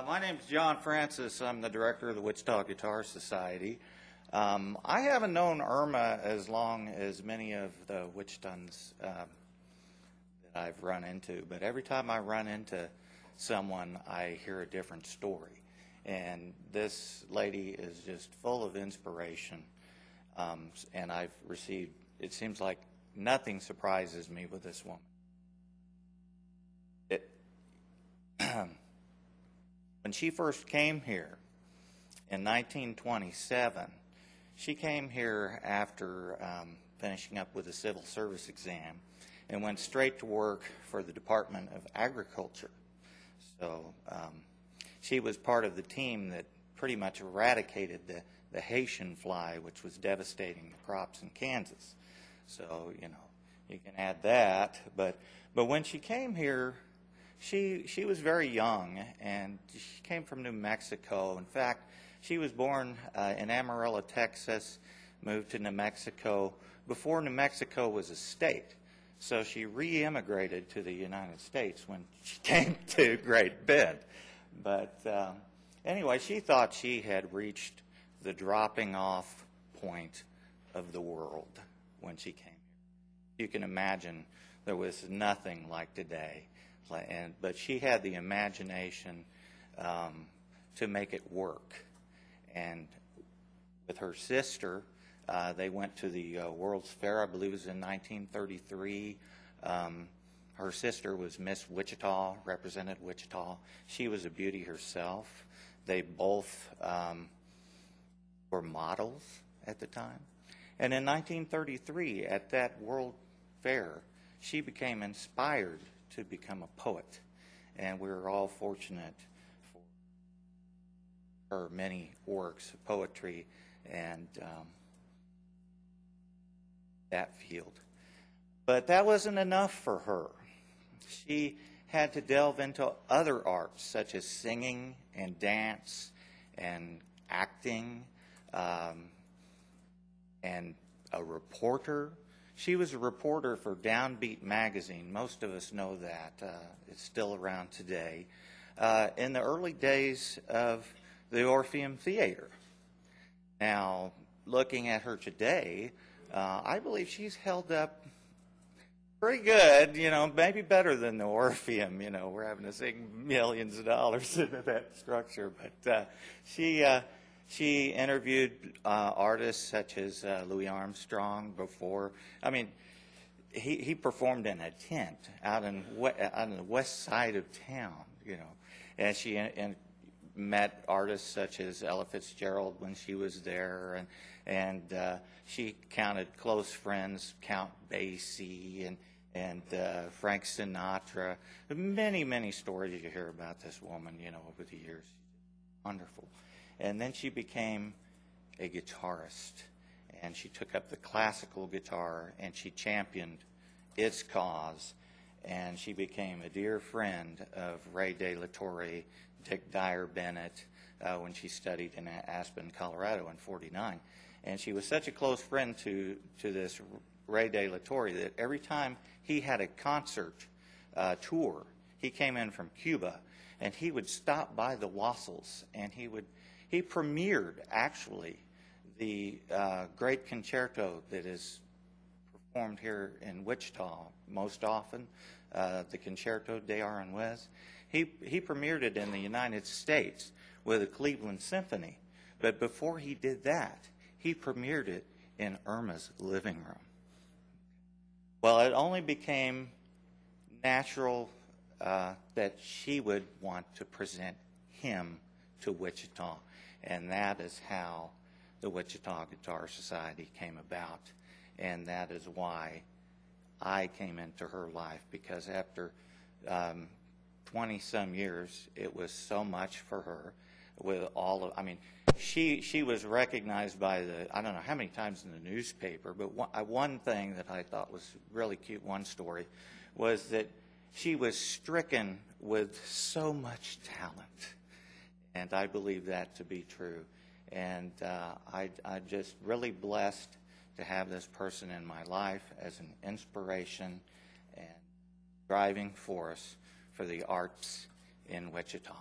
My name's John Francis. I'm the director of the Wichita Guitar Society. I haven't known Irma as long as many of the Wichitans that I've run into, but every time I run into someone, I hear a different story. And this lady is just full of inspiration, and I've received, it seems like nothing surprises me with this woman. When she first came here in 1927, she came here after finishing up with a civil service exam and went straight to work for the Department of Agriculture. So she was part of the team that pretty much eradicated the Haitian fly, which was devastating the crops in Kansas. So, you know, you can add that. But when she came here, she was very young, and she came from New Mexico. In fact, she was born in Amarillo, Texas, moved to New Mexico before New Mexico was a state. So she re-immigrated to the United States when she came to Great Bend. But anyway, she thought she had reached the dropping off point of the world when she came here. You can imagine there was nothing like today. But she had the imagination to make it work. And with her sister, they went to the World's Fair, I believe it was in 1933. Her sister was Miss Wichita, represented Wichita. She was a beauty herself. They both were models at the time. And in 1933, at that World Fair, she became inspired to become a poet, and we were all fortunate for her many works of poetry and that field. But that wasn't enough for her. She had to delve into other arts such as singing and dance and acting and a reporter. She was a reporter for Downbeat magazine. Most of us know that. It's still around today. In the early days of the Orpheum Theater. Now, looking at her today, I believe she's held up pretty good, you know, maybe better than the Orpheum. You know, we're having to sink millions of dollars into that structure. But she interviewed artists such as Louis Armstrong before. I mean, he performed in a tent out on the west side of town, you know. And she met artists such as Ella Fitzgerald when she was there, and she counted close friends, Count Basie and Frank Sinatra. Many, many stories you hear about this woman, you know, over the years. Wonderful. And then she became a guitarist, and she took up the classical guitar, and she championed its cause, and she became a dear friend of Ray De La Torre, Dick Dyer Bennett, when she studied in Aspen, Colorado in '49. And she was such a close friend to this Ray De La Torre that every time he had a concert tour, he came in from Cuba, and he would stop by the Wassalls, and he premiered, actually, the great concerto that is performed here in Wichita most often, the Concerto de Aranjuez. He premiered it in the United States with the Cleveland Symphony. But before he did that, he premiered it in Irma's living room. Well, it only became natural that she would want to present him to Wichita. And that is how the Wichita Guitar Society came about. And that is why I came into her life, because after 20-some years, it was so much for her. With all of, I mean, she was recognized by the, I don't know how many times in the newspaper, but one thing that I thought was really cute, one story, was that she was stricken with so much talent. And I believe that to be true. And I'm just really blessed to have this person in my life as an inspiration and driving force for the arts in Wichita.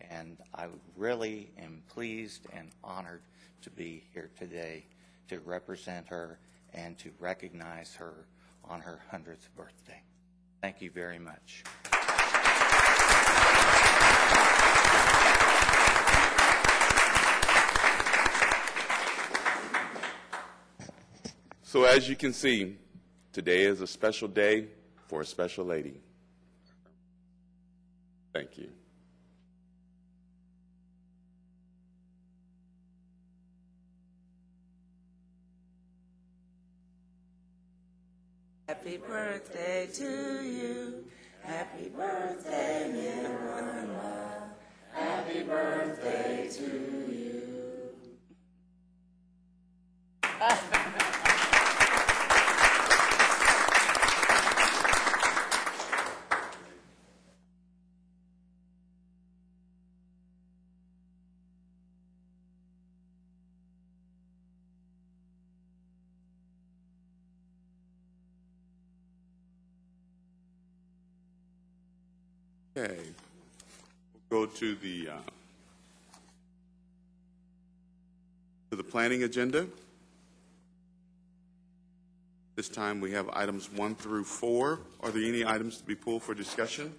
And I really am pleased and honored to be here today to represent her and to recognize her on her 100th birthday. Thank you very much. So as you can see, today is a special day for a special lady. Thank you. Happy birthday to you. Happy birthday, dear Irma. Happy birthday to you. Okay, we'll go to the planning agenda. This time we have items 1 through 4. Are there any items to be pulled for discussion?